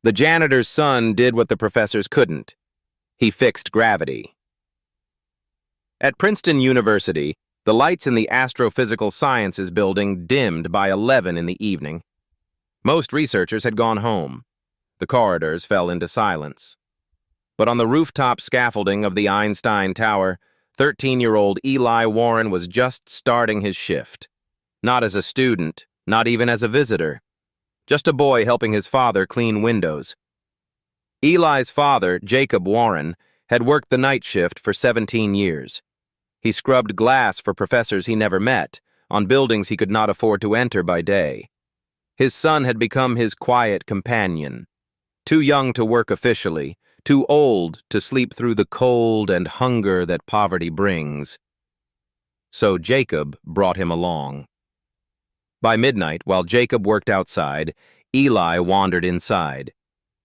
The janitor's son did what the professors couldn't. He fixed gravity. At Princeton University, the lights in the Astrophysical Sciences building dimmed by 11 in the evening. Most researchers had gone home. The corridors fell into silence. But on the rooftop scaffolding of the Einstein Tower, 13-year-old Eli Warren was just starting his shift. Not as a student, not even as a visitor. Just a boy helping his father clean windows. Eli's father, Jacob Warren, had worked the night shift for 17 years. He scrubbed glass for professors he never met, on buildings he could not afford to enter by day. His son had become his quiet companion. Too young to work officially, too old to sleep through the cold and hunger that poverty brings. So Jacob brought him along. By midnight, while Jacob worked outside, Eli wandered inside.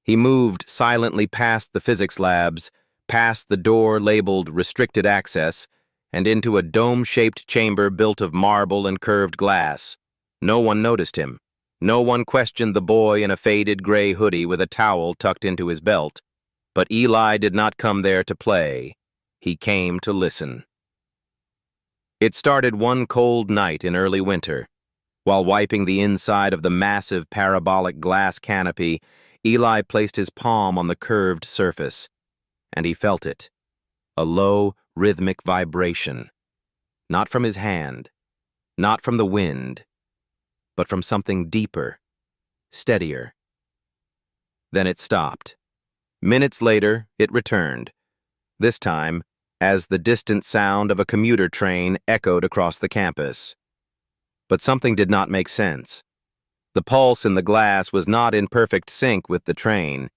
He moved silently past the physics labs, past the door labeled restricted access, and into a dome-shaped chamber built of marble and curved glass. No one noticed him. No one questioned the boy in a faded gray hoodie with a towel tucked into his belt. But Eli did not come there to play. He came to listen. It started one cold night in early winter. While wiping the inside of the massive parabolic glass canopy, Eli placed his palm on the curved surface, and he felt it. A low, rhythmic vibration. Not from his hand, not from the wind, but from something deeper, steadier. Then it stopped. Minutes later, it returned, this time as the distant sound of a commuter train echoed across the campus. But something did not make sense. The pulse in the glass was not in perfect sync with the train.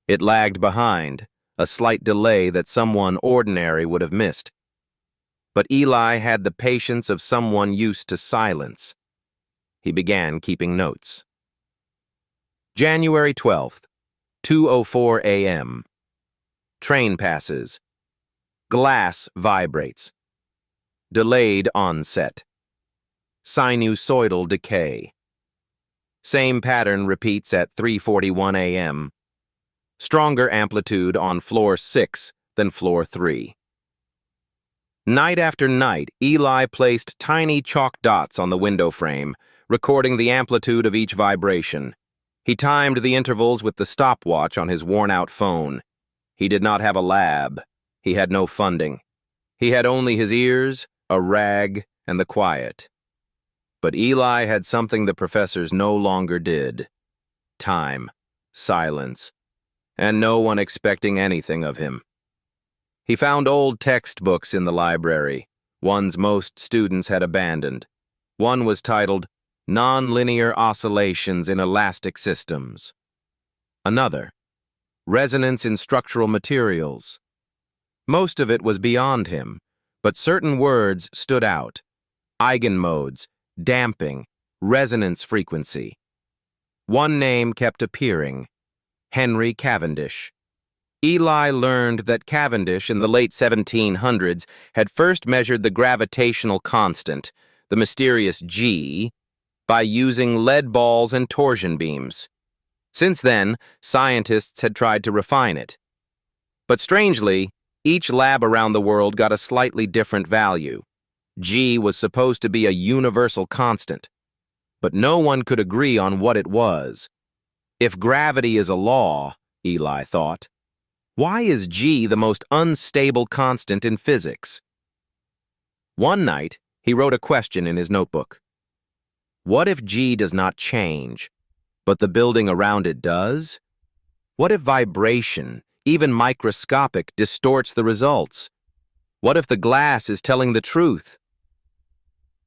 It lagged behind, a slight delay that someone ordinary would have missed. But Eli had the patience of someone used to silence. He began keeping notes. January 12th, 2:04 a.m. Train passes. Glass vibrates. Delayed onset. Sinusoidal decay. Same pattern repeats at 3:41 a.m. Stronger amplitude on floor 6 than floor 3. Night after night, Eli placed tiny chalk dots on the window frame, recording the amplitude of each vibration. He timed the intervals with the stopwatch on his worn-out phone. He did not have a lab. He had no funding. He had only his ears, a rag, and the quiet. But Eli had something the professors no longer did. Time, silence, and no one expecting anything of him. He found old textbooks in the library, ones most students had abandoned. One was titled, Nonlinear Oscillations in Elastic Systems. Another, Resonance in Structural Materials. Most of it was beyond him, but certain words stood out. Eigenmodes, damping, resonance frequency. One name kept appearing, Henry Cavendish. Eli learned that Cavendish in the late 1700s had first measured the gravitational constant, the mysterious G, by using lead balls and torsion beams. Since then, scientists had tried to refine it. But strangely, each lab around the world got a slightly different value. G was supposed to be a universal constant, but no one could agree on what it was. If gravity is a law, Eli thought, why is G the most unstable constant in physics? One night, he wrote a question in his notebook. What if G does not change, but the building around it does? What if vibration, even microscopic, distorts the results? What if the glass is telling the truth?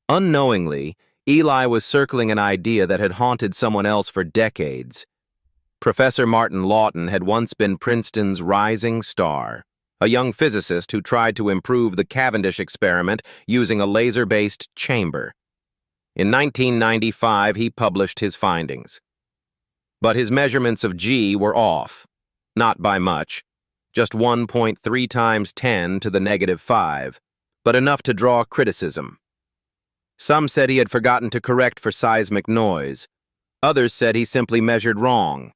Unknowingly, Eli was circling an idea that had haunted someone else for decades. Professor Martin Lawton had once been Princeton's rising star, a young physicist who tried to improve the Cavendish experiment using a laser-based chamber. In 1995, he published his findings. But his measurements of G were off, not by much, just 1.3 times 10 to the negative 5, but enough to draw criticism. Some said he had forgotten to correct for seismic noise. Others said he simply measured wrong.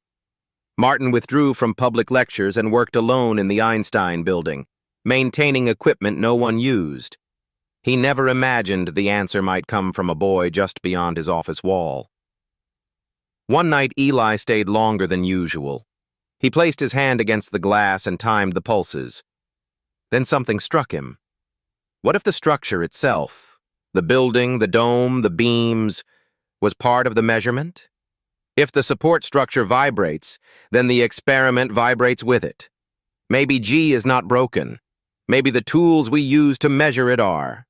Martin withdrew from public lectures and worked alone in the Einstein building, maintaining equipment no one used. He never imagined the answer might come from a boy just beyond his office wall. One night, Eli stayed longer than usual. He placed his hand against the glass and timed the pulses. Then something struck him. What if the structure itself, the building, the dome, the beams, was part of the measurement? If the support structure vibrates, then the experiment vibrates with it. Maybe G is not broken. Maybe the tools we use to measure it are.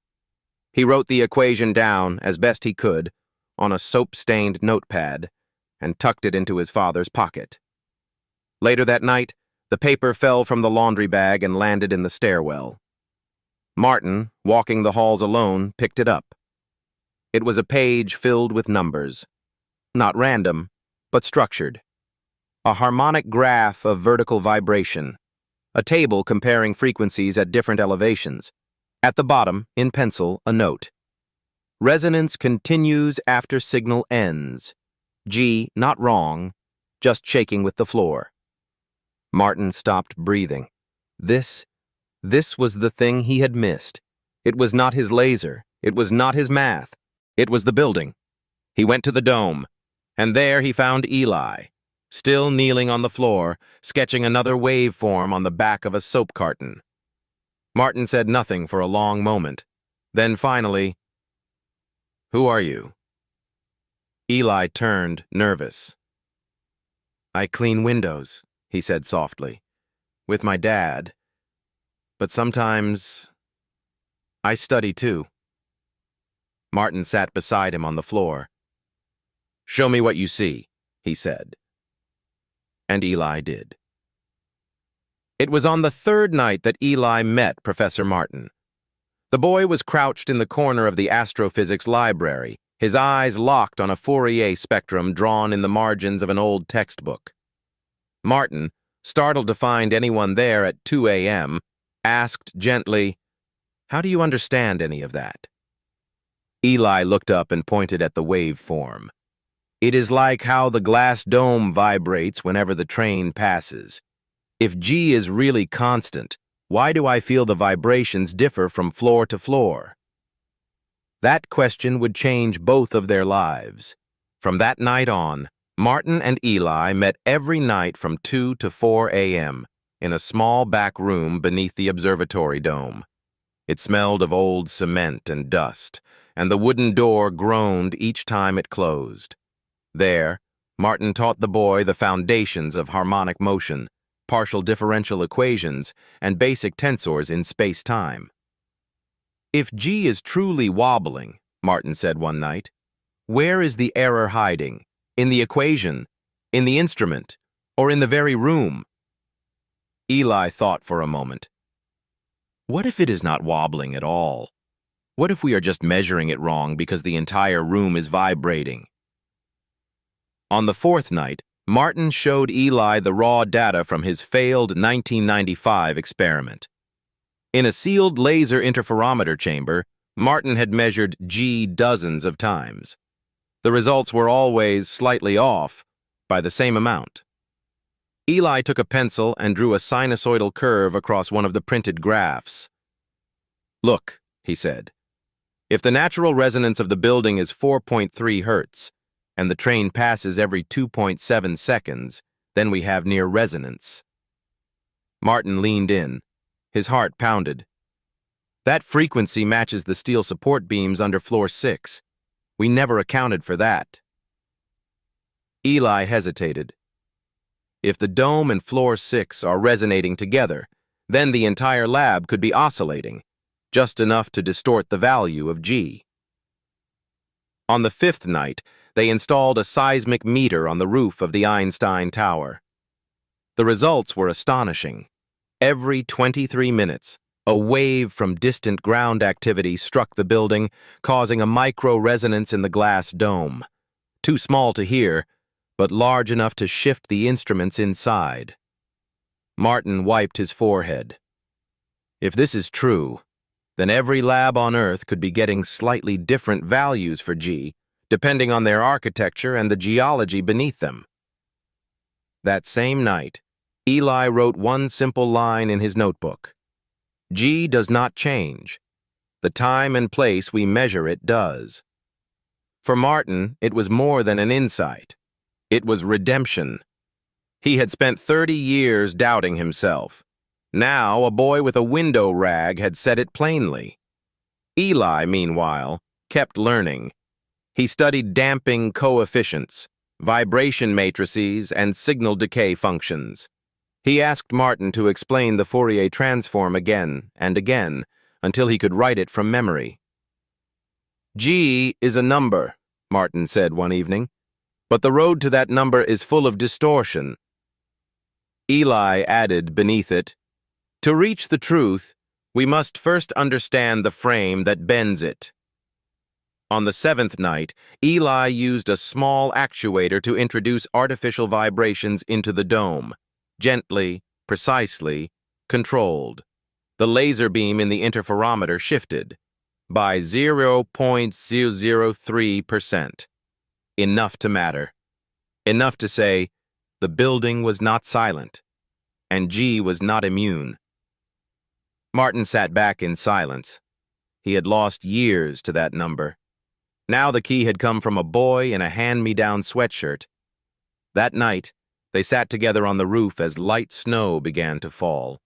He wrote the equation down, as best he could, on a soap-stained notepad, and tucked it into his father's pocket. Later that night, the paper fell from the laundry bag and landed in the stairwell. Martin, walking the halls alone, picked it up. It was a page filled with numbers. Not random, but structured. A harmonic graph of vertical vibration. A table comparing frequencies at different elevations. At the bottom, in pencil, a note. Resonance continues after signal ends. G, not wrong, just shaking with the floor. Martin stopped breathing. This was the thing he had missed. It was not his laser. It was not his math. It was the building. He went to the dome, and there he found Eli, still kneeling on the floor, sketching another waveform on the back of a soap carton. Martin said nothing for a long moment. Then finally, "Who are you?" Eli turned, nervous. "I clean windows," he said softly, "with my dad. But sometimes I study too." Martin sat beside him on the floor. "Show me what you see," he said. And Eli did. It was on the third night that Eli met Professor Martin. The boy was crouched in the corner of the astrophysics library, his eyes locked on a Fourier spectrum drawn in the margins of an old textbook. Martin, startled to find anyone there at 2 a.m., asked gently, "How do you understand any of that?" Eli looked up and pointed at the waveform. "It is like how the glass dome vibrates whenever the train passes. If G is really constant, why do I feel the vibrations differ from floor to floor?" That question would change both of their lives. From that night on, Martin and Eli met every night from 2 to 4 a.m. in a small back room beneath the observatory dome. It smelled of old cement and dust, and the wooden door groaned each time it closed. There, Martin taught the boy the foundations of harmonic motion, partial differential equations, and basic tensors in space-time. "If G is truly wobbling," Martin said one night, "where is the error hiding? In the equation, in the instrument, or in the very room?" Eli thought for a moment. What if it is not wobbling at all? What if we are just measuring it wrong because the entire room is vibrating? On the fourth night, Martin showed Eli the raw data from his failed 1995 experiment. In a sealed laser interferometer chamber, Martin had measured G dozens of times. The results were always slightly off by the same amount. Eli took a pencil and drew a sinusoidal curve across one of the printed graphs. "Look," he said, "if the natural resonance of the building is 4.3 hertz, and the train passes every 2.7 seconds, then we have near resonance." Martin leaned in. His heart pounded. "That frequency matches the steel support beams under floor 6. We never accounted for that." Eli hesitated. If the dome and floor 6 are resonating together, then the entire lab could be oscillating, just enough to distort the value of G. On the fifth night, they installed a seismic meter on the roof of the Einstein Tower. The results were astonishing. Every 23 minutes, a wave from distant ground activity struck the building, causing a micro-resonance in the glass dome. Too small to hear, but large enough to shift the instruments inside. Martin wiped his forehead. If this is true, then every lab on Earth could be getting slightly different values for G, depending on their architecture and the geology beneath them. That same night, Eli wrote one simple line in his notebook. G does not change. The time and place we measure it does. For Martin, it was more than an insight. It was redemption. He had spent 30 years doubting himself. Now, a boy with a window rag had said it plainly. Eli, meanwhile, kept learning. He studied damping coefficients, vibration matrices, and signal decay functions. He asked Martin to explain the Fourier transform again and again until he could write it from memory. G is a number, Martin said one evening, but the road to that number is full of distortion. Eli added beneath it, to reach the truth, we must first understand the frame that bends it. On the seventh night, Eli used a small actuator to introduce artificial vibrations into the dome. Gently, precisely, controlled. The laser beam in the interferometer shifted by 0.003%. Enough to matter. Enough to say, the building was not silent, and G was not immune. Martin sat back in silence. He had lost years to that number. Now the key had come from a boy in a hand-me-down sweatshirt. That night, they sat together on the roof as light snow began to fall.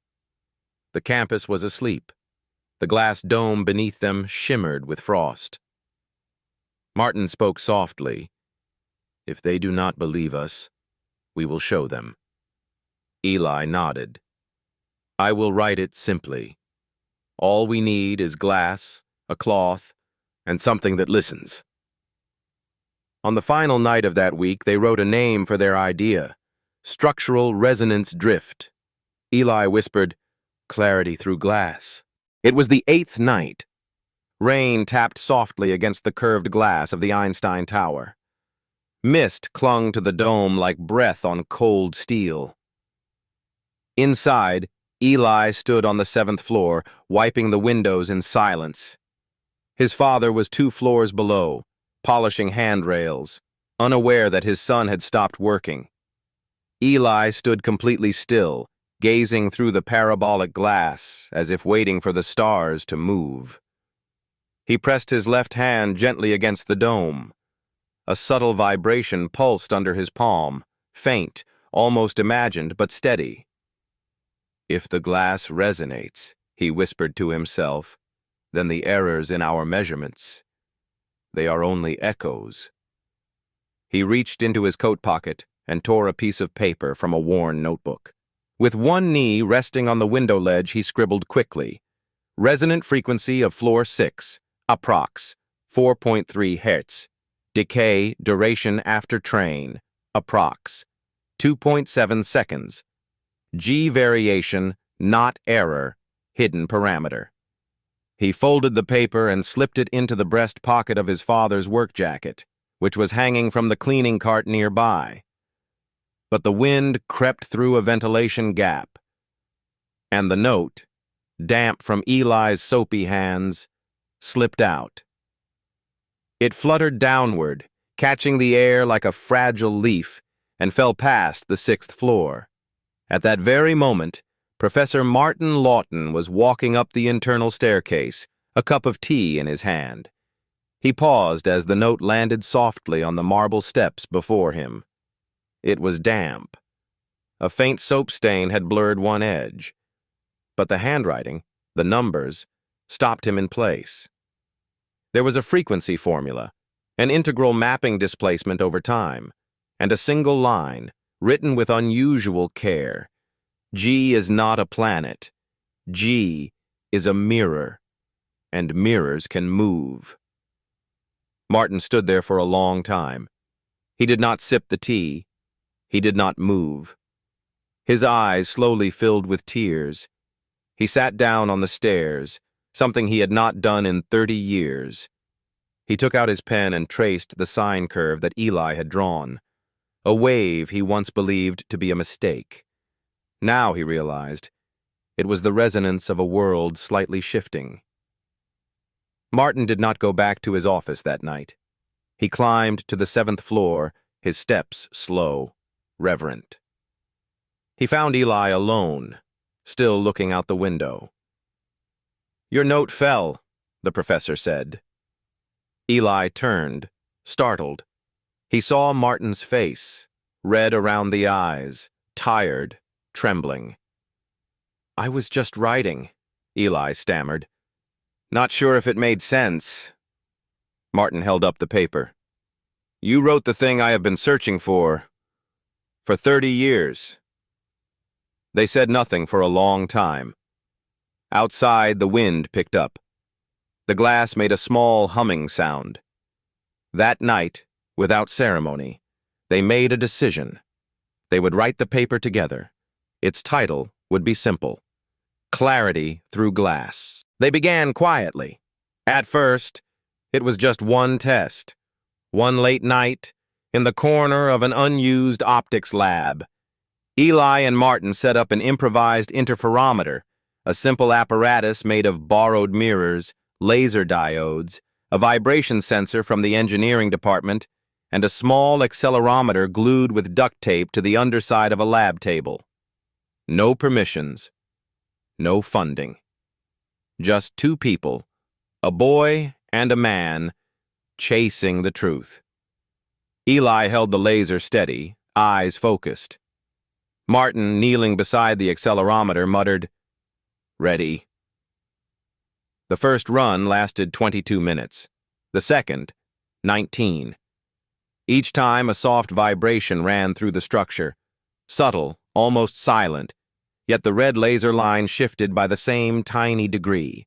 The campus was asleep. The glass dome beneath them shimmered with frost. Martin spoke softly. If they do not believe us, we will show them. Eli nodded. I will write it simply. All we need is glass, a cloth, and something that listens. On the final night of that week, they wrote a name for their idea, structural resonance drift. Eli whispered, clarity through glass. It was the 8th night. Rain tapped softly against the curved glass of the Einstein Tower. Mist clung to the dome like breath on cold steel. Inside, Eli stood on the 7th floor, wiping the windows in silence. His father was 2 floors below, polishing handrails, unaware that his son had stopped working. Eli stood completely still, gazing through the parabolic glass as if waiting for the stars to move. He pressed his left hand gently against the dome. A subtle vibration pulsed under his palm, faint, almost imagined, but steady. If the glass resonates, he whispered to himself, then the errors in our measurements, they are only echoes. He reached into his coat pocket and tore a piece of paper from a worn notebook. With one knee resting on the window ledge, he scribbled quickly. Resonant frequency of floor 6, approx. 4.3 Hz. Decay duration after train, approx. 2.7 seconds. G variation, not error, hidden parameter. He folded the paper and slipped it into the breast pocket of his father's work jacket, which was hanging from the cleaning cart nearby. But the wind crept through a ventilation gap, and the note, damp from Eli's soapy hands, slipped out. It fluttered downward, catching the air like a fragile leaf, and fell past the 6th floor. At that very moment, Professor Martin Lawton was walking up the internal staircase, a cup of tea in his hand. He paused as the note landed softly on the marble steps before him. It was damp. A faint soap stain had blurred one edge. But the handwriting, the numbers, stopped him in place. There was a frequency formula, an integral mapping displacement over time, and a single line, written with unusual care. G is not a planet. G is a mirror, and mirrors can move. Martin stood there for a long time. He did not sip the tea. He did not move. His eyes slowly filled with tears. He sat down on the stairs, something he had not done in 30 years. He took out his pen and traced the sine curve that Eli had drawn, a wave he once believed to be a mistake. Now he realized it was the resonance of a world slightly shifting. Martin did not go back to his office that night. He climbed to the 7th floor, his steps slow, reverent. He found Eli alone, still looking out the window. "Your note fell," the professor said. Eli turned, startled. He saw Martin's face, red around the eyes, tired, trembling. "I was just writing," Eli stammered. "Not sure if it made sense." Martin held up the paper. "You wrote the thing I have been searching for 30 years. They said nothing for a long time. Outside, the wind picked up. The glass made a small humming sound. That night, without ceremony, they made a decision. They would write the paper together. Its title would be simple: Clarity Through Glass. They began quietly. At first, it was just one test. One late night, in the corner of an unused optics lab, Eli and Martin set up an improvised interferometer, a simple apparatus made of borrowed mirrors, laser diodes, a vibration sensor from the engineering department, and a small accelerometer glued with duct tape to the underside of a lab table. No permissions, no funding. Just two people, a boy and a man, chasing the truth. Eli held the laser steady, eyes focused. Martin, kneeling beside the accelerometer, muttered, "Ready." The first run lasted 22 minutes. The second, 19. Each time a soft vibration ran through the structure, subtle, almost silent, yet the red laser line shifted by the same tiny degree,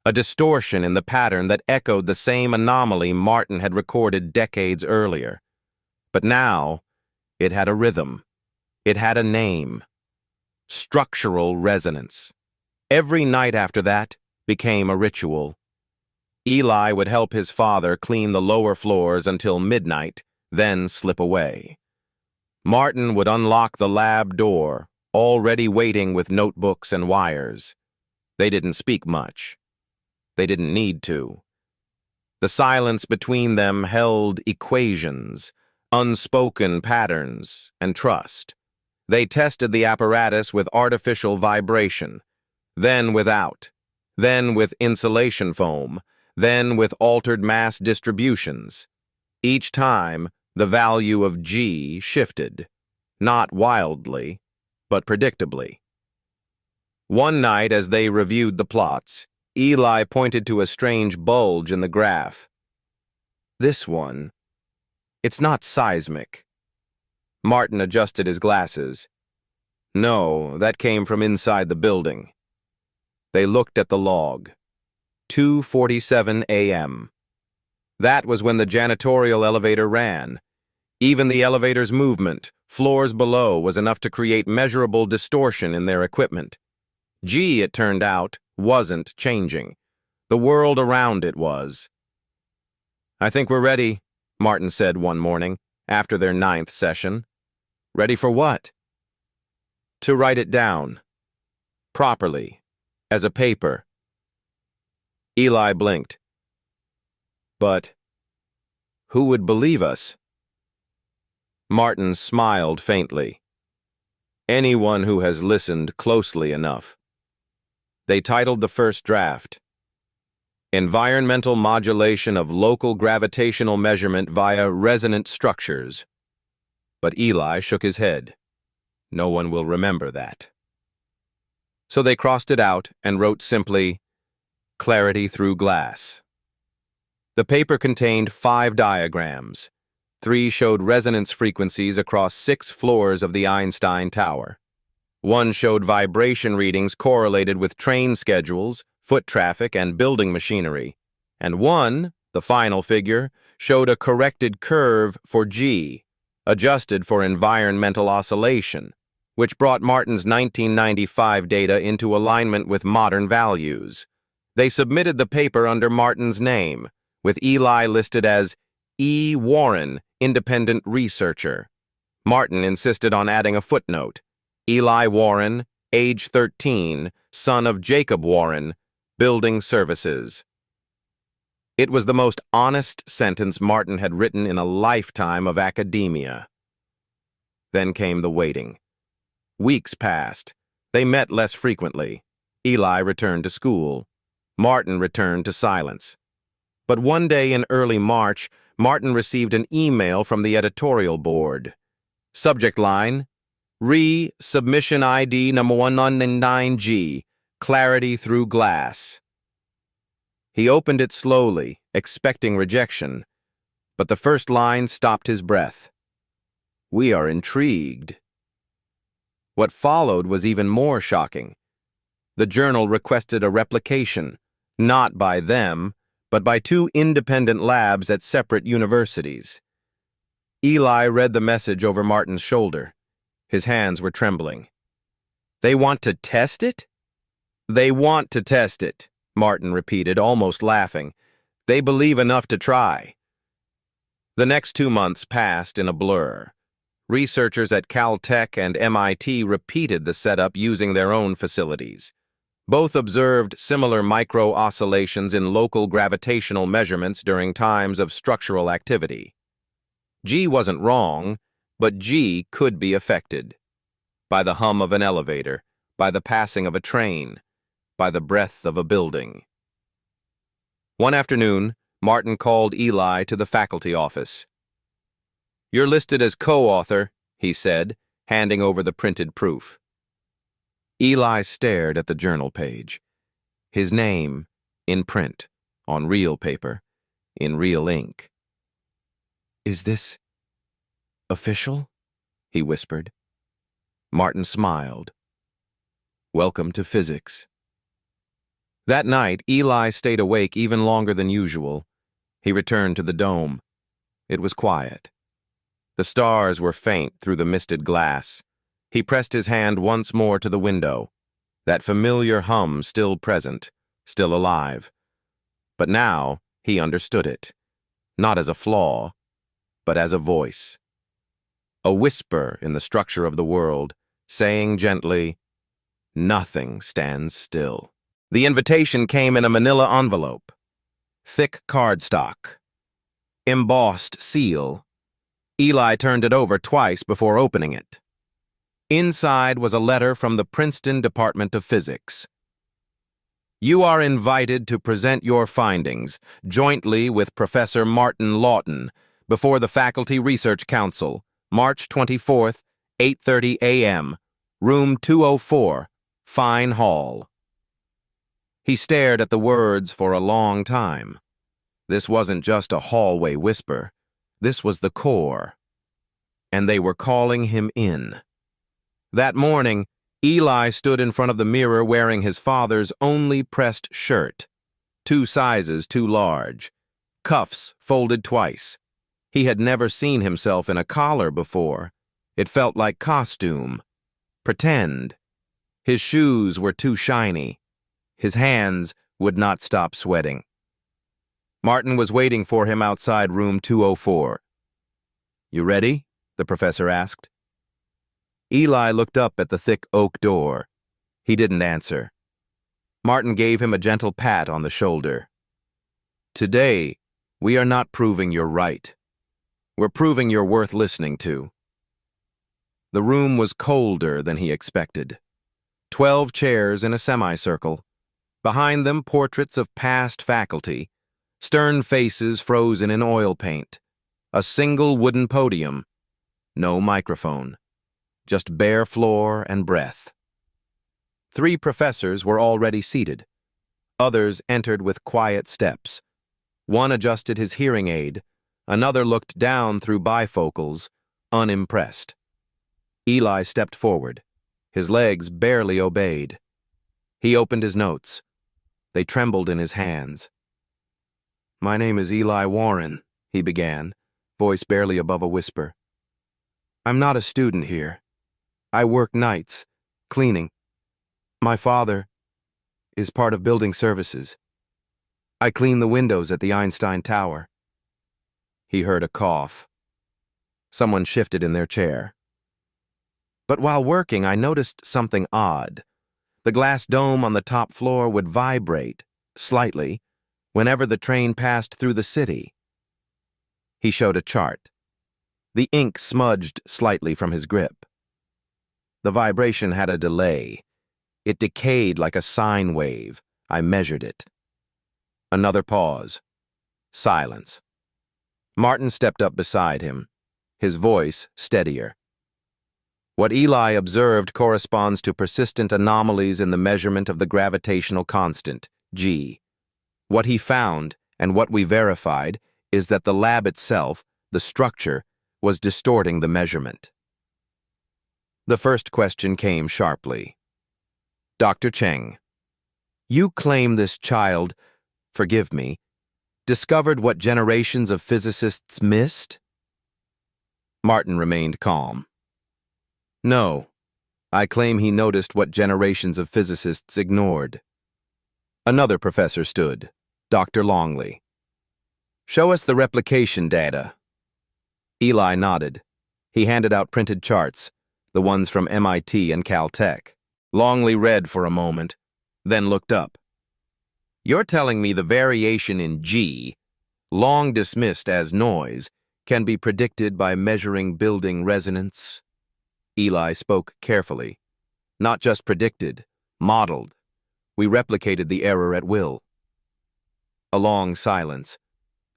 a distortion in the pattern that echoed the same anomaly Martin had recorded decades earlier. But now, it had a rhythm. It had a name: structural resonance. Every night after that became a ritual. Eli would help his father clean the lower floors until midnight, then slip away. Martin would unlock the lab door, already waiting with notebooks and wires. They didn't speak much. They didn't need to. The silence between them held equations, unspoken patterns, and trust. They tested the apparatus with artificial vibration, then without, then with insulation foam, then with altered mass distributions. Each time, the value of G shifted, not wildly, but predictably. One night, as they reviewed the plots, Eli pointed to a strange bulge in the graph. "This one, it's not seismic." Martin adjusted his glasses. "No, that came from inside the building." They looked at the log. 2:47 a.m. That was when the janitorial elevator ran. Even the elevator's movement, floors below, was enough to create measurable distortion in their equipment. G, it turned out, wasn't changing. The world around it was. "I think we're ready," Martin said one morning, after their 9th session. "Ready for what?" "To write it down. Properly. As a paper." Eli blinked. "But who would believe us?" Martin smiled faintly. "Anyone who has listened closely enough." They titled the first draft, "Environmental Modulation of Local Gravitational Measurement via Resonant Structures." But Eli shook his head. "No one will remember that." So they crossed it out and wrote simply, "Clarity Through Glass." The paper contained 5 diagrams. 3 showed resonance frequencies across 6 floors of the Einstein Tower. 1 showed vibration readings correlated with train schedules, foot traffic, and building machinery. And 1, the final figure, showed a corrected curve for G, adjusted for environmental oscillation, which brought Martin's 1995 data into alignment with modern values. They submitted the paper under Martin's name, with Eli listed as E. Warren, independent researcher. Martin insisted on adding a footnote: Eli Warren, age 13, son of Jacob Warren, building services. It was the most honest sentence Martin had written in a lifetime of academia. Then came the waiting. Weeks passed. They met less frequently. Eli returned to school. Martin returned to silence. But one day in early March, Martin received an email from the editorial board. Subject line, Submission ID number 199G, Clarity Through Glass. He opened it slowly, expecting rejection, but the first line stopped his breath. We are intrigued. What followed was even more shocking. The journal requested a replication, not by them, but by two independent labs at separate universities. Eli read the message over Martin's shoulder. His hands were trembling. They want to test it? They want to test it, Martin repeated, almost laughing. They believe enough to try. The next 2 months passed in a blur. Researchers at Caltech and MIT repeated the setup using their own facilities. Both observed similar micro-oscillations in local gravitational measurements during times of structural activity. G wasn't wrong, but G could be affected. By the hum of an elevator, by the passing of a train, by the breath of a building. One afternoon, Martin called Eli to the faculty office. You're listed as co-author, he said, handing over the printed proof. Eli stared at the journal page. His name, in print, on real paper, in real ink. Is this official? He whispered. Martin smiled. Welcome to physics. That night, Eli stayed awake even longer than usual. He returned to the dome. It was quiet. The stars were faint through the misted glass. He pressed his hand once more to the window. That familiar hum still present, still alive. But now he understood it. Not as a flaw, but as a voice. A whisper in the structure of the world, saying gently, nothing stands still. The invitation came in a manila envelope. Thick cardstock. Embossed seal. Eli turned it over twice before opening it. Inside was a letter from the Princeton Department of Physics. You are invited to present your findings, jointly with Professor Martin Lawton, before the Faculty Research Council, March 24th, 8:30 a.m., room 204, Fine Hall. He stared at the words for a long time. This wasn't just a hallway whisper. This was the core. And they were calling him in. That morning, Eli stood in front of the mirror wearing his father's only pressed shirt, 2 sizes too large, cuffs folded twice. He had never seen himself in a collar before. It felt like costume. Pretend. His shoes were too shiny. His hands would not stop sweating. Martin was waiting for him outside room 204. You ready? The professor asked. Eli looked up at the thick oak door. He didn't answer. Martin gave him a gentle pat on the shoulder. Today, we are not proving you're right. We're proving you're worth listening to. The room was colder than he expected. 12 chairs in a semicircle. Behind them, portraits of past faculty. Stern faces frozen in oil paint. A single wooden podium. No microphone. Just bare floor and breath. 3 professors were already seated. Others entered with quiet steps. One adjusted his hearing aid. Another looked down through bifocals, unimpressed. Eli stepped forward. His legs barely obeyed. He opened his notes. They trembled in his hands. My name is Eli Warren, he began, voice barely above a whisper. I'm not a student here. I work nights, cleaning. My father is part of building services. I clean the windows at the Einstein Tower. He heard a cough. Someone shifted in their chair. But while working, I noticed something odd. The glass dome on the top floor would vibrate, slightly, whenever the train passed through the city. He showed a chart. The ink smudged slightly from his grip. The vibration had a delay. It decayed like a sine wave. I measured it. Another pause. Silence. Martin stepped up beside him, his voice steadier. What Eli observed corresponds to persistent anomalies in the measurement of the gravitational constant, g. What he found, and what we verified, is that the lab itself, the structure, was distorting the measurement. The first question came sharply. Dr. Cheng, you claim this child, forgive me, discovered what generations of physicists missed? Martin remained calm. No, I claim he noticed what generations of physicists ignored. Another professor stood, Dr. Longley. Show us the replication data. Eli nodded. He handed out printed charts, the ones from MIT and Caltech. Longley read for a moment, then looked up. You're telling me the variation in G, long dismissed as noise, can be predicted by measuring building resonance? Eli spoke carefully. Not just predicted, modeled. We replicated the error at will. A long silence.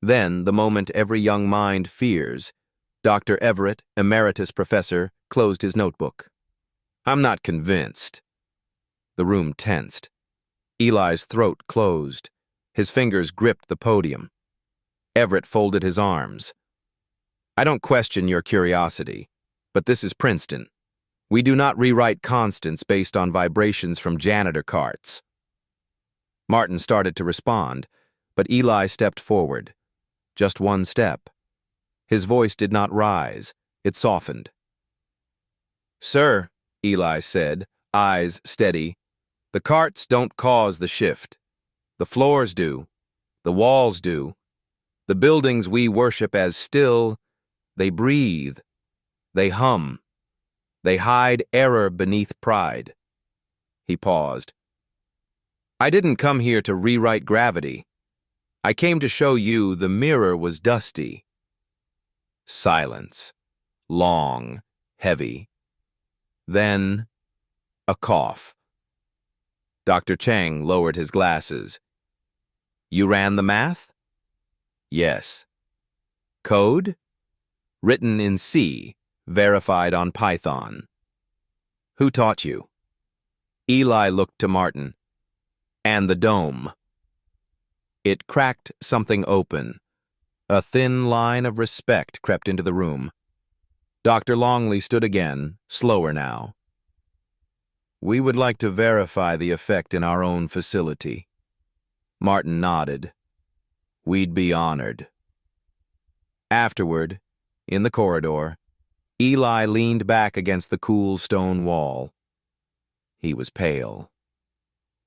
Then, the moment every young mind fears, Dr. Everett, emeritus professor, closed his notebook. I'm not convinced. The room tensed. Eli's throat closed. His fingers gripped the podium. Everett folded his arms. I don't question your curiosity, but this is Princeton. We do not rewrite constants based on vibrations from janitor carts. Martin started to respond, but Eli stepped forward. Just one step. His voice did not rise. It softened. Sir, Eli said, eyes steady, the carts don't cause the shift. The floors do. The walls do. The buildings we worship as still, they breathe. They hum. They hide error beneath pride. He paused. I didn't come here to rewrite gravity. I came to show you the mirror was dusty. Silence. Long, heavy. Then, a cough. Dr. Cheng lowered his glasses. You ran the math? Yes. Code? Written in C, verified on Python. Who taught you? Eli looked to Martin. And the dome. It cracked something open. A thin line of respect crept into the room. Dr. Longley stood again, slower now. We would like to verify the effect in our own facility. Martin nodded. We'd be honored. Afterward, in the corridor, Eli leaned back against the cool stone wall. He was pale.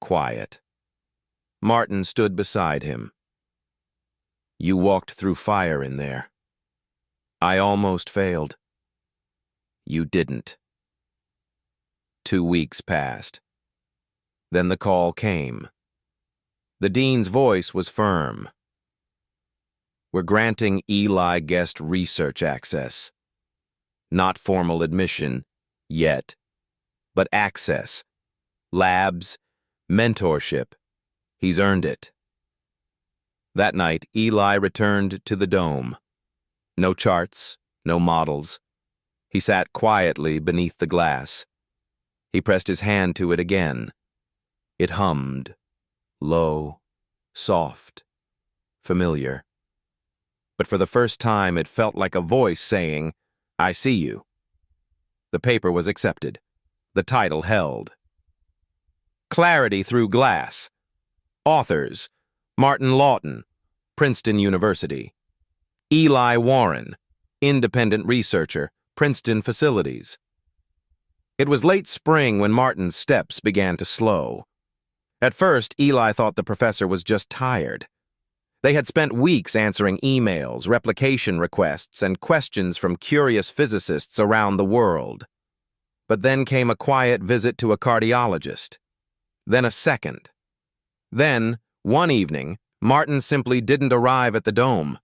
Quiet. Martin stood beside him. You walked through fire in there. I almost failed. You didn't. 2 weeks passed. Then the call came. The dean's voice was firm. We're granting Eli guest research access. Not formal admission, yet, but access. Labs, mentorship. He's earned it. That night, Eli returned to the dome. No charts, no models. He sat quietly beneath the glass. He pressed his hand to it again. It hummed. Low, soft, familiar. But for the first time, it felt like a voice saying, I see you. The paper was accepted. The title held. Clarity Through Glass. Authors, Martin Lawton, Princeton University. Eli Warren, independent researcher, Princeton Facilities. It was late spring when Martin's steps began to slow. At first, Eli thought the professor was just tired. They had spent weeks answering emails, replication requests, and questions from curious physicists around the world. But then came a quiet visit to a cardiologist. Then a second. Then, one evening, Martin simply didn't arrive at the dome.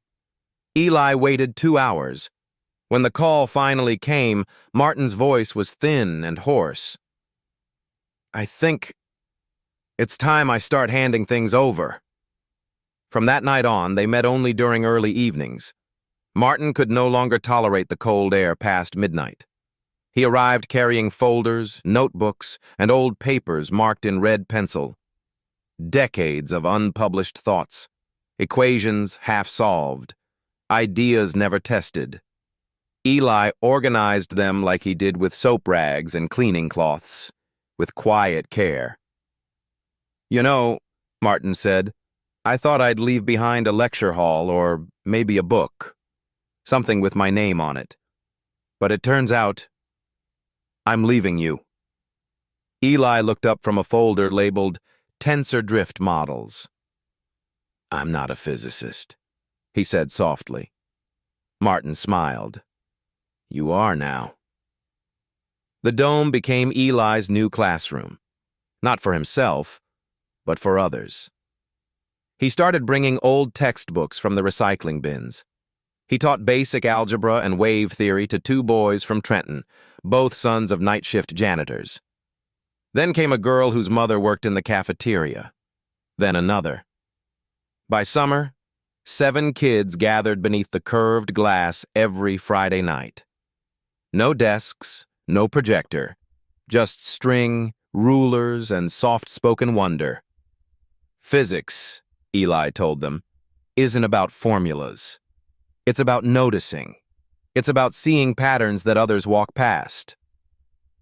Eli waited 2 hours. When the call finally came, Martin's voice was thin and hoarse. "I think it's time I start handing things over." From that night on, they met only during early evenings. Martin could no longer tolerate the cold air past midnight. He arrived carrying folders, notebooks, and old papers marked in red pencil. Decades of unpublished thoughts, equations half solved, ideas never tested. Eli organized them like he did with soap rags and cleaning cloths, with quiet care. "You know," Martin said, "I thought I'd leave behind a lecture hall or maybe a book, something with my name on it. But it turns out I'm leaving you." Eli looked up from a folder labeled Tensor Drift Models. "I'm not a physicist," he said softly. Martin smiled. "You are now." The dome became Eli's new classroom, not for himself, but for others. He started bringing old textbooks from the recycling bins. He taught basic algebra and wave theory to 2 boys from Trenton, both sons of night shift janitors. Then came a girl whose mother worked in the cafeteria. Then another. By summer, 7 kids gathered beneath the curved glass every Friday night. No desks, no projector, just string, rulers, and soft-spoken wonder. "Physics," Eli told them, "isn't about formulas. It's about noticing. It's about seeing patterns that others walk past."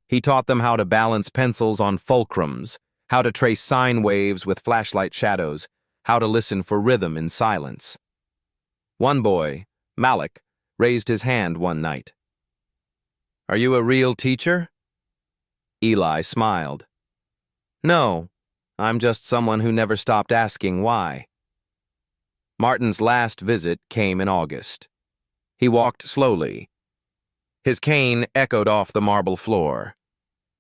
He taught them how to balance pencils on fulcrums, how to trace sine waves with flashlight shadows, how to listen for rhythm in silence. One boy, Malik, raised his hand one night. "Are you a real teacher?" Eli smiled. "No, I'm just someone who never stopped asking why." Martin's last visit came in August. He walked slowly. His cane echoed off the marble floor.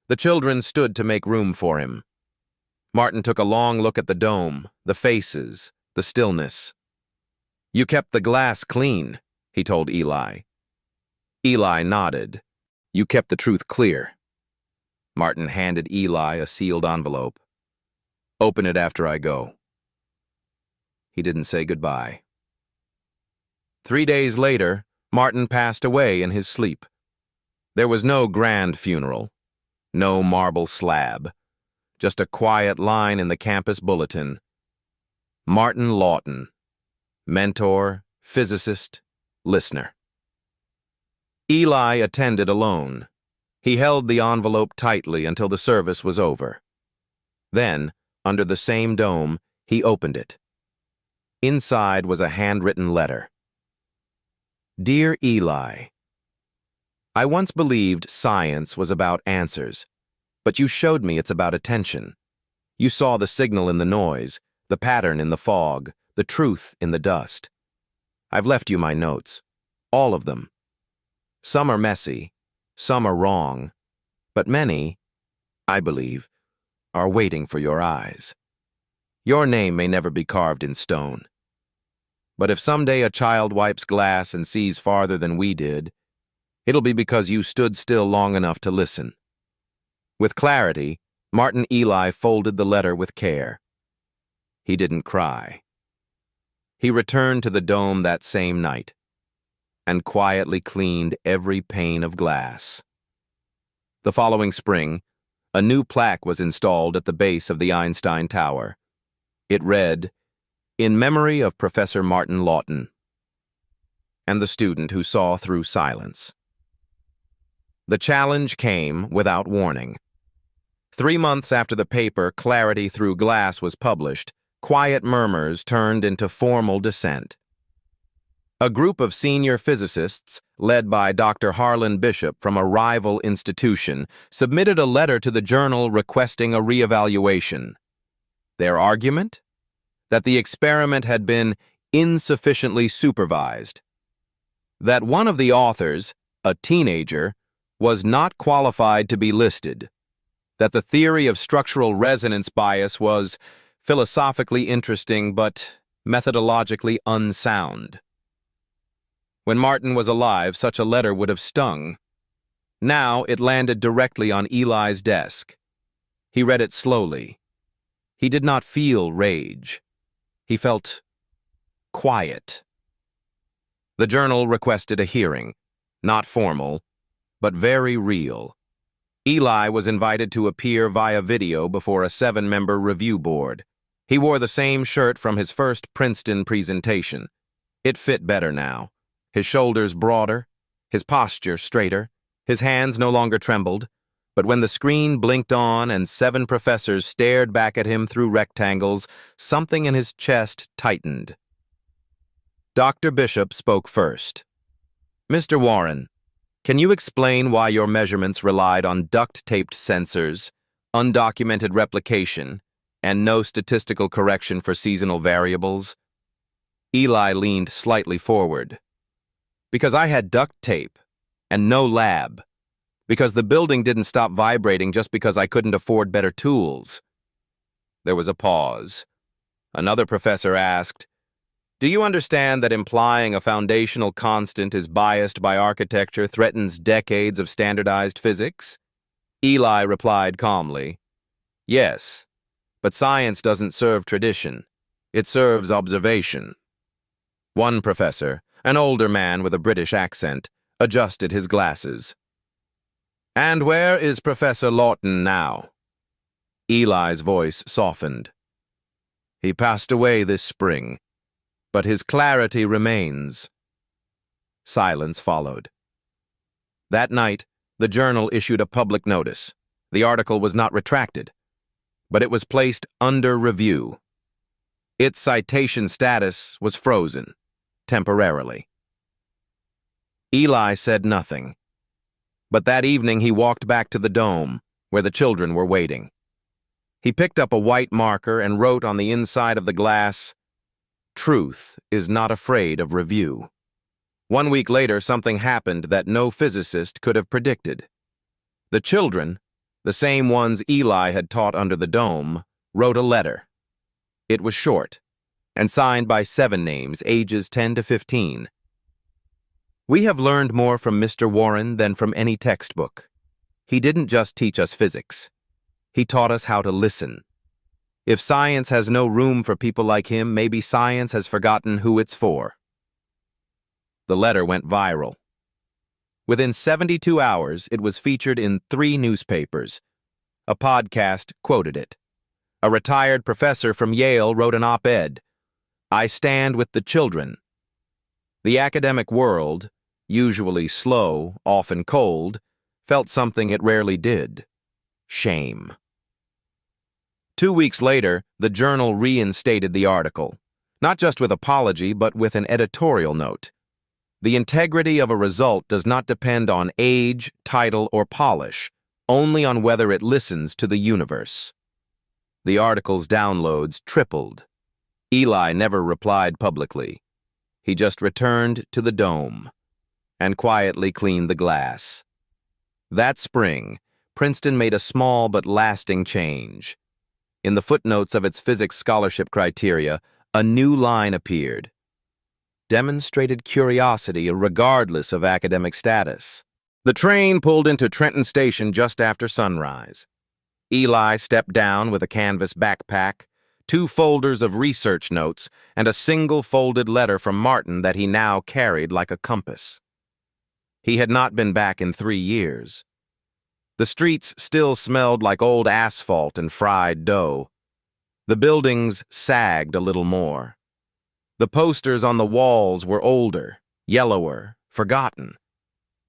The children stood to make room for him. Martin took a long look at the dome, the faces, the stillness. "You kept the glass clean," he told Eli. Eli nodded. "You kept the truth clear." Martin handed Eli a sealed envelope. "Open it after I go." He didn't say goodbye. 3 days later, Martin passed away in his sleep. There was no grand funeral, no marble slab, just a quiet line in the campus bulletin. Martin Lawton, mentor, physicist, listener. Eli attended alone. He held the envelope tightly until the service was over. Then, under the same dome, he opened it. Inside was a handwritten letter. "Dear Eli, I once believed science was about answers, but you showed me it's about attention. You saw the signal in the noise, the pattern in the fog, the truth in the dust. I've left you my notes, all of them. Some are messy, some are wrong, but many, I believe, are waiting for your eyes. Your name may never be carved in stone. But if someday a child wipes glass and sees farther than we did, it'll be because you stood still long enough to listen." With clarity, Martin Eli folded the letter with care. He didn't cry. He returned to the dome that same night and quietly cleaned every pane of glass. The following spring, a new plaque was installed at the base of the Einstein Tower. It read, "In memory of Professor Martin Lawton," and the student who saw through silence. The challenge came without warning. 3 months after the paper Clarity Through Glass was published, quiet murmurs turned into formal dissent. A group of senior physicists, led by Dr. Harlan Bishop from a rival institution, submitted a letter to the journal requesting a reevaluation. Their argument? That the experiment had been insufficiently supervised. That one of the authors, a teenager, was not qualified to be listed. That the theory of structural resonance bias was philosophically interesting but methodologically unsound. When Martin was alive, such a letter would have stung. Now it landed directly on Eli's desk. He read it slowly. He did not feel rage. He felt quiet. The journal requested a hearing, not formal, but very real. Eli was invited to appear via video before a 7-member review board. He wore the same shirt from his first Princeton presentation. It fit better now. His shoulders broader, his posture straighter, his hands no longer trembled. But when the screen blinked on and 7 professors stared back at him through rectangles, something in his chest tightened. Dr. Bishop spoke first. "Mr. Warren, can you explain why your measurements relied on duct-taped sensors, undocumented replication, and no statistical correction for seasonal variables?" Eli leaned slightly forward. "Because I had duct tape and no lab. Because the building didn't stop vibrating just because I couldn't afford better tools." There was a pause. Another professor asked, "Do you understand that implying a foundational constant is biased by architecture threatens decades of standardized physics?" Eli replied calmly, "Yes, but science doesn't serve tradition. It serves observation." One professor, an older man with a British accent, adjusted his glasses. "And where is Professor Lawton now?" Eli's voice softened. "He passed away this spring, but his clarity remains." Silence followed. That night, the journal issued a public notice. The article was not retracted, but it was placed under review. Its citation status was frozen, temporarily. Eli said nothing. But that evening he walked back to the dome, where the children were waiting. He picked up a white marker and wrote on the inside of the glass, "Truth is not afraid of review." 1 week later, something happened that no physicist could have predicted. The children, the same ones Eli had taught under the dome, wrote a letter. It was short, and signed by 7 names, ages 10 to 15. "We have learned more from Mr. Warren than from any textbook. He didn't just teach us physics. He taught us how to listen. If science has no room for people like him, maybe science has forgotten who it's for." The letter went viral. Within 72 hours, it was featured in 3 newspapers. A podcast quoted it. A retired professor from Yale wrote an op-ed, "I stand with the children." The academic world, usually slow, often cold, felt something it rarely did: shame. 2 weeks later, the journal reinstated the article, not just with apology, but with an editorial note. The integrity of a result does not depend on age, title, or polish, only on whether it listens to the universe. The article's downloads tripled. Eli never replied publicly. He just returned to the dome and quietly cleaned the glass. That spring, Princeton made a small but lasting change. In the footnotes of its physics scholarship criteria, a new line appeared: "Demonstrated curiosity regardless of academic status." The train pulled into Trenton Station just after sunrise. Eli stepped down with a canvas backpack, 2 folders of research notes, and a single folded letter from Martin that he now carried like a compass. He had not been back in 3 years. The streets still smelled like old asphalt and fried dough. The buildings sagged a little more. The posters on the walls were older, yellower, forgotten.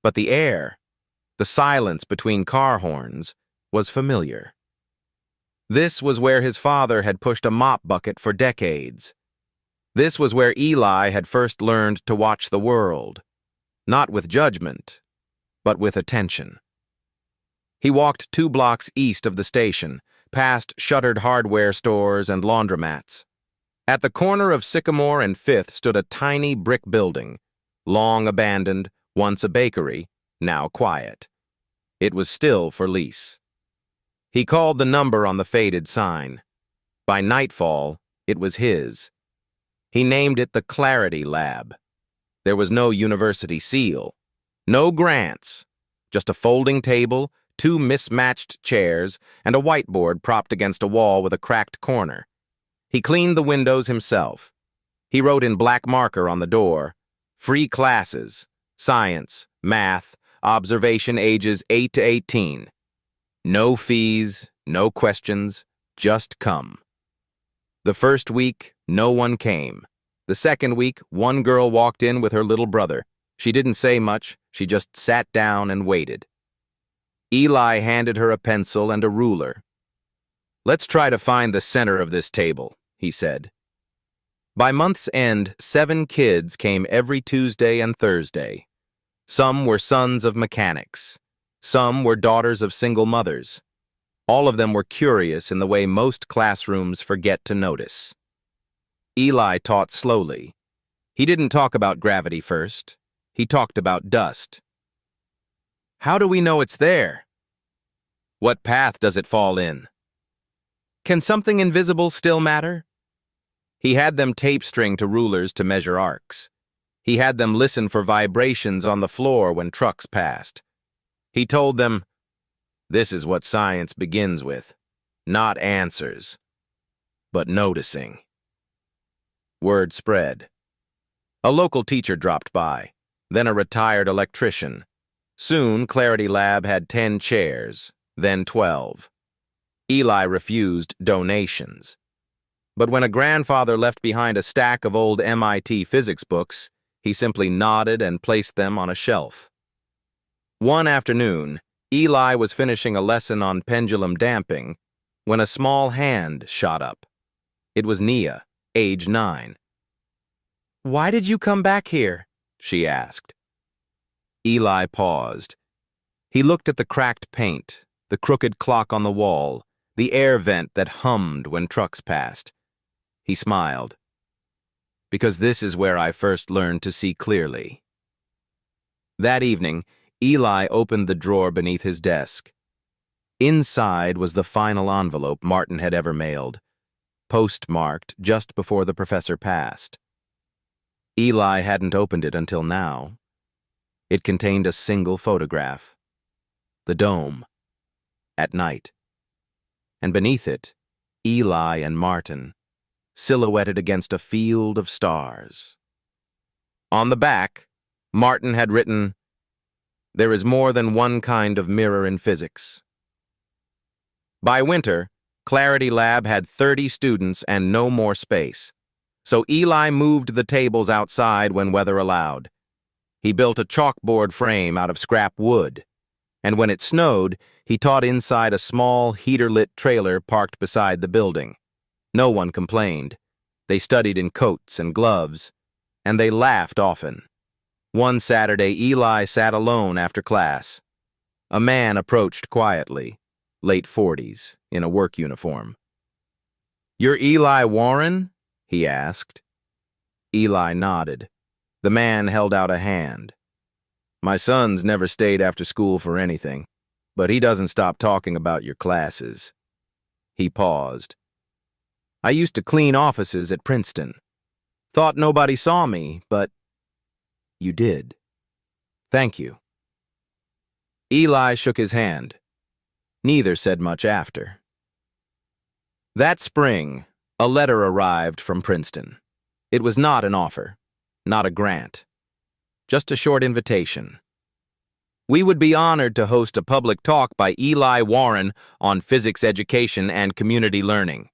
But the air, the silence between car horns, was familiar. This was where his father had pushed a mop bucket for decades. This was where Eli had first learned to watch the world, not with judgment, but with attention. He walked 2 blocks east of the station, past shuttered hardware stores and laundromats. At the corner of Sycamore and 5th stood a tiny brick building, long abandoned, once a bakery, now quiet. It was still for lease. He called the number on the faded sign. By nightfall, it was his. He named it the Clarity Lab. There was no university seal. No grants. Just a folding table, two mismatched chairs, and a whiteboard propped against a wall with a cracked corner. He cleaned the windows himself. He wrote in black marker on the door, "Free classes, science, math, observation ages 8 to 18. No fees, no questions, just come." The first week, no one came. The second week, one girl walked in with her little brother. She didn't say much, she just sat down and waited. Eli handed her a pencil and a ruler. "Let's try to find the center of this table," he said. By month's end, 7 kids came every Tuesday and Thursday. Some were sons of mechanics. Some were daughters of single mothers. All of them were curious in the way most classrooms forget to notice. Eli taught slowly. He didn't talk about gravity first. He talked about dust. "How do we know it's there? What path does it fall in? Can something invisible still matter?" He had them tape string to rulers to measure arcs. He had them listen for vibrations on the floor when trucks passed. He told them, "This is what science begins with. Not answers, but noticing." Word spread. A local teacher dropped by, then a retired electrician. Soon, Clarity Lab had 10 chairs, then 12. Eli refused donations. But when a grandfather left behind a stack of old MIT physics books, he simply nodded and placed them on a shelf. One afternoon, Eli was finishing a lesson on pendulum damping when a small hand shot up. It was Nia, age 9. "Why did you come back here?" she asked. Eli paused. He looked at the cracked paint, the crooked clock on the wall, the air vent that hummed when trucks passed. He smiled. "Because this is where I first learned to see clearly." That evening, Eli opened the drawer beneath his desk. Inside was the final envelope Martin had ever mailed, postmarked just before the professor passed. Eli hadn't opened it until now. It contained a single photograph. The dome. At night. And beneath it, Eli and Martin, silhouetted against a field of stars. On the back, Martin had written, "There is more than one kind of mirror in physics." By winter, Clarity Lab had 30 students and no more space. So Eli moved the tables outside when weather allowed. He built a chalkboard frame out of scrap wood. And when it snowed, he taught inside a small, heater-lit trailer parked beside the building. No one complained. They studied in coats and gloves, and they laughed often. One Saturday, Eli sat alone after class. A man approached quietly, late 40s, in a work uniform. "You're Eli Warren?" he asked. Eli nodded. The man held out a hand. "My son's never stayed after school for anything, but he doesn't stop talking about your classes." He paused. "I used to clean offices at Princeton. Thought nobody saw me, but you did. Thank you." Eli shook his hand. Neither said much after. That spring, a letter arrived from Princeton. It was not an offer, not a grant, just a short invitation. "We would be honored to host a public talk by Eli Warren on physics education and community learning."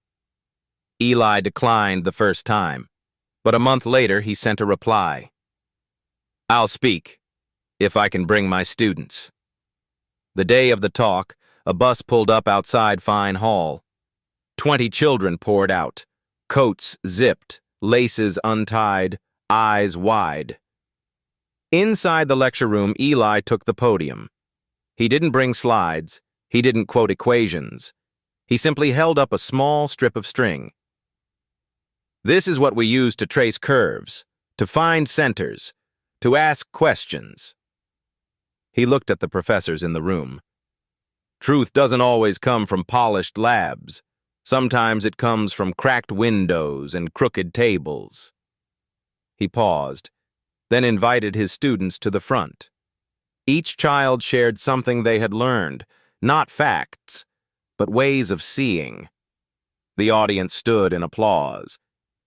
Eli declined the first time, but a month later he sent a reply. "I'll speak, if I can bring my students." The day of the talk, a bus pulled up outside Fine Hall. 20 children poured out, coats zipped, laces untied, eyes wide. Inside the lecture room, Eli took the podium. He didn't bring slides. He didn't quote equations. He simply held up a small strip of string. "This is what we use to trace curves, to find centers, to ask questions." He looked at the professors in the room. "Truth doesn't always come from polished labs. Sometimes it comes from cracked windows and crooked tables." He paused. then invited his students to the front. Each child shared something they had learned, not facts, but ways of seeing. The audience stood in applause.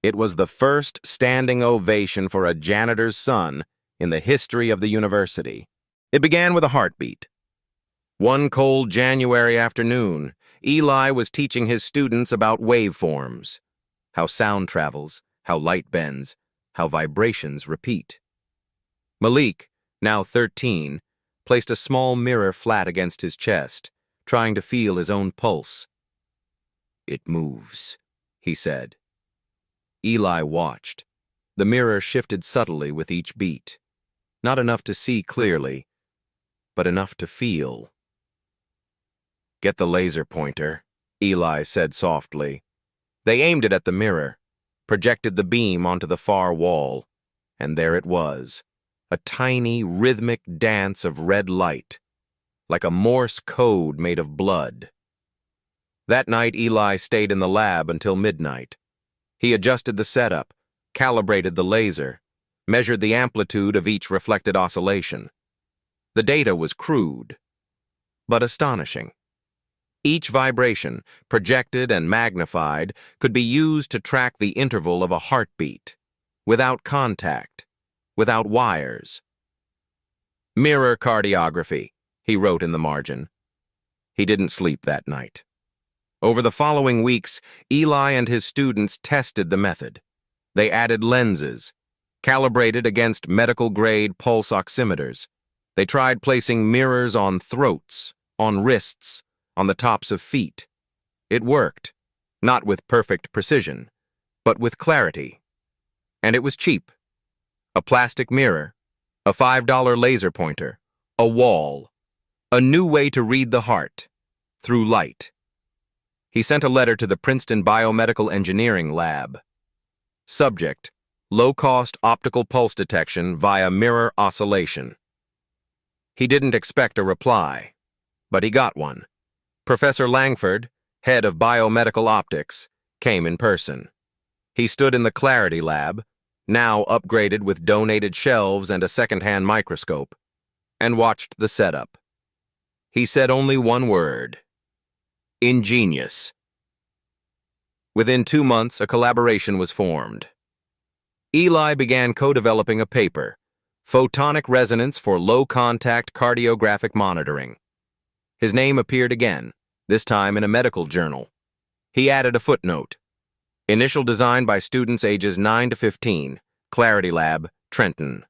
It was the first standing ovation for a janitor's son in the history of the university. It began with a heartbeat. One cold January afternoon, Eli was teaching his students about waveforms, how sound travels, how light bends, how vibrations repeat. Malik, now 13, placed a small mirror flat against his chest, trying to feel his own pulse. "It moves," he said. Eli watched. The mirror shifted subtly with each beat. Not enough to see clearly, but enough to feel. "Get the laser pointer," Eli said softly. They aimed it at the mirror, projected the beam onto the far wall, and there it was, a tiny, rhythmic dance of red light, like a Morse code made of blood. That night, Eli stayed in the lab until midnight. He adjusted the setup, calibrated the laser, measured the amplitude of each reflected oscillation. The data was crude, but astonishing. Each vibration, projected and magnified, could be used to track the interval of a heartbeat, without contact, without wires. "Mirror cardiography," he wrote in the margin. He didn't sleep that night. Over the following weeks, Eli and his students tested the method. They added lenses, calibrated against medical-grade pulse oximeters. They tried placing mirrors on throats, on wrists, on the tops of feet. It worked, not with perfect precision, but with clarity. And it was cheap. A plastic mirror, a $5 laser pointer, a wall, a new way to read the heart, through light. He sent a letter to the Princeton Biomedical Engineering Lab. Subject: low-cost optical pulse detection via mirror oscillation. He didn't expect a reply, but he got one. Professor Langford, head of biomedical optics, came in person. He stood in the Clarity Lab, now upgraded with donated shelves and a second-hand microscope, and watched the setup. He said only one word: ingenious. Within 2 months, a collaboration was formed. Eli began co-developing a paper, Photonic Resonance for Low-Contact Cardiographic Monitoring. His name appeared again, this time in a medical journal. He added a footnote. Initial design by students ages 9 to 15, Clarity Lab, Trenton.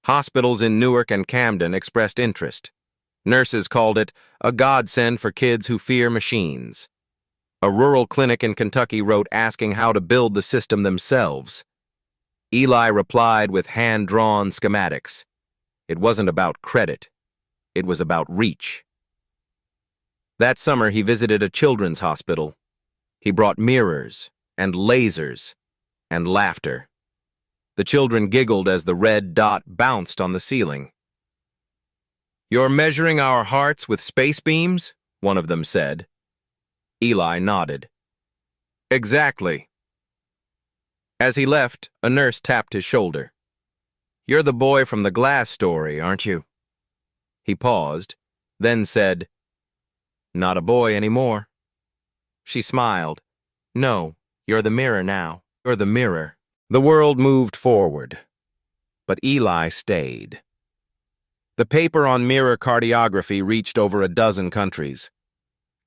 Hospitals in Newark and Camden expressed interest. Nurses called it a godsend for kids who fear machines. A rural clinic in Kentucky wrote asking how to build the system themselves. Eli replied with hand-drawn schematics. It wasn't about credit. It was about reach. That summer, he visited a children's hospital. He brought mirrors and lasers and laughter. The children giggled as the red dot bounced on the ceiling. "You're measuring our hearts with space beams?" one of them said. Eli nodded. "Exactly." As he left, a nurse tapped his shoulder. "You're the boy from the glass story, aren't you?" He paused, then said, "Not a boy anymore." She smiled. "No, you're the mirror now. You're the mirror." The world moved forward, but Eli stayed. The paper on mirror cardiography reached over a dozen countries.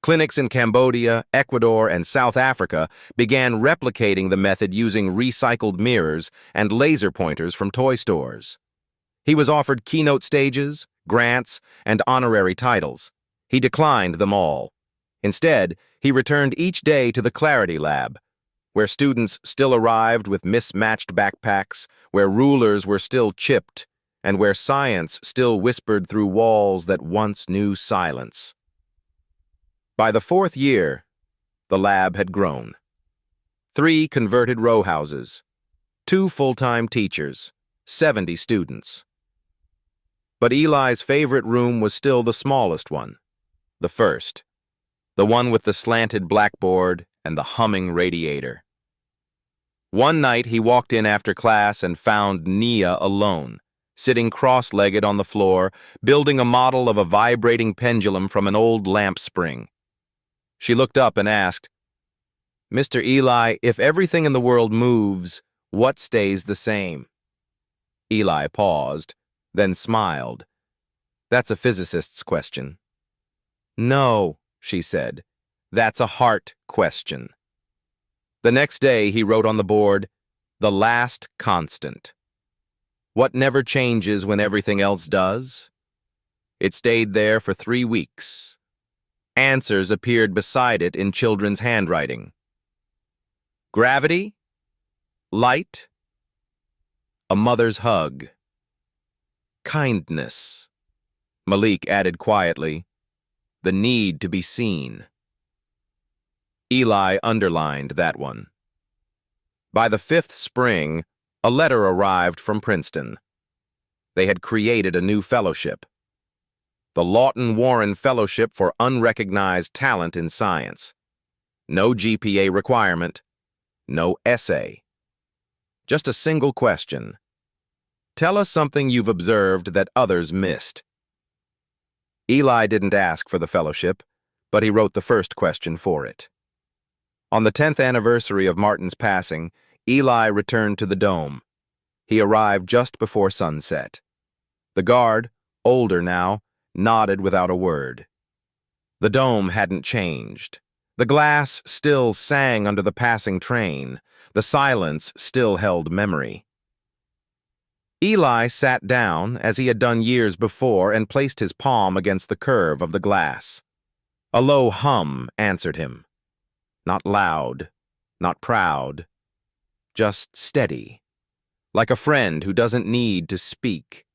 Clinics in Cambodia, Ecuador, and South Africa began replicating the method using recycled mirrors and laser pointers from toy stores. He was offered keynote stages, grants, and honorary titles. He declined them all. Instead, he returned each day to the Clarity Lab, where students still arrived with mismatched backpacks, where rulers were still chipped, and where science still whispered through walls that once knew silence. By the 4th year, the lab had grown. 3 converted row houses, 2 full-time teachers, 70 students. But Eli's favorite room was still the smallest one, the first, the one with the slanted blackboard and the humming radiator. One night he walked in after class and found Nia alone, sitting cross-legged on the floor, building a model of a vibrating pendulum from an old lamp spring. She looked up and asked, "Mr. Eli, if everything in the world moves, what stays the same?" Eli paused, then smiled. "That's a physicist's question." "No," she said, "that's a heart question." The next day he wrote on the board, "The last constant. What never changes when everything else does?" It stayed there for 3 weeks. Answers appeared beside it in children's handwriting. Gravity, light, a mother's hug, kindness. Malik added quietly, the need to be seen. Eli underlined that one. By the 5th spring, a letter arrived from Princeton. They had created a new fellowship, the Lawton Warren Fellowship for Unrecognized Talent in Science. No GPA requirement, no essay. Just a single question. Tell us something you've observed that others missed. Eli didn't ask for the fellowship, but he wrote the first question for it. On the 10th anniversary of Martin's passing, Eli returned to the dome. He arrived just before sunset. The guard, older now, nodded without a word. The dome hadn't changed. The glass still sang under the passing train. The silence still held memory. Eli sat down, as he had done years before, and placed his palm against the curve of the glass. A low hum answered him. Not loud, not proud, just steady, like a friend who doesn't need to speak.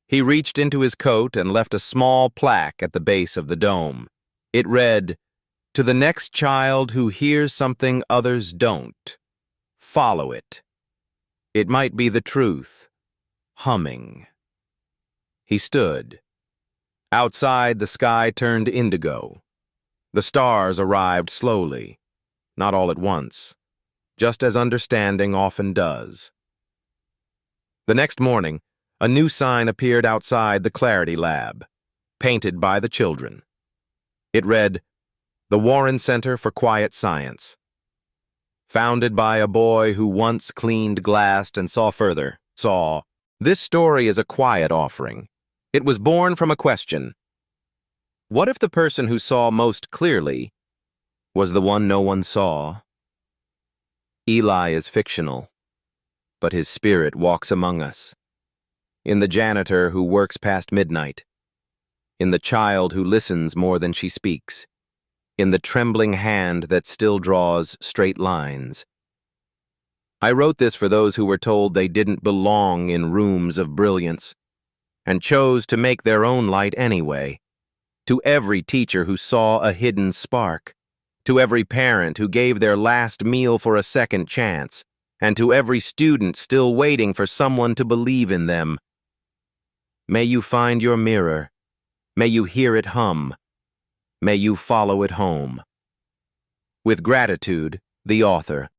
He reached into his coat and left a small plaque at the base of the dome. It read, "To the next child who hears something others don't, follow it. It might be the truth, humming." He stood. Outside, the sky turned indigo. The stars arrived slowly, not all at once, just as understanding often does. The next morning, a new sign appeared outside the Clarity Lab, painted by the children. It read, "The Warren Center for Quiet Science. Founded by a boy who once cleaned glass and saw further, saw. This story is a quiet offering. It was born from a question. What if the person who saw most clearly was the one no one saw?" Eli is fictional, but his spirit walks among us. In the janitor who works past midnight, in the child who listens more than she speaks, in the trembling hand that still draws straight lines. I wrote this for those who were told they didn't belong in rooms of brilliance, and chose to make their own light anyway. To every teacher who saw a hidden spark, to every parent who gave their last meal for a second chance, and to every student still waiting for someone to believe in them. May you find your mirror. May you hear it hum. May you follow it home. With gratitude, the author.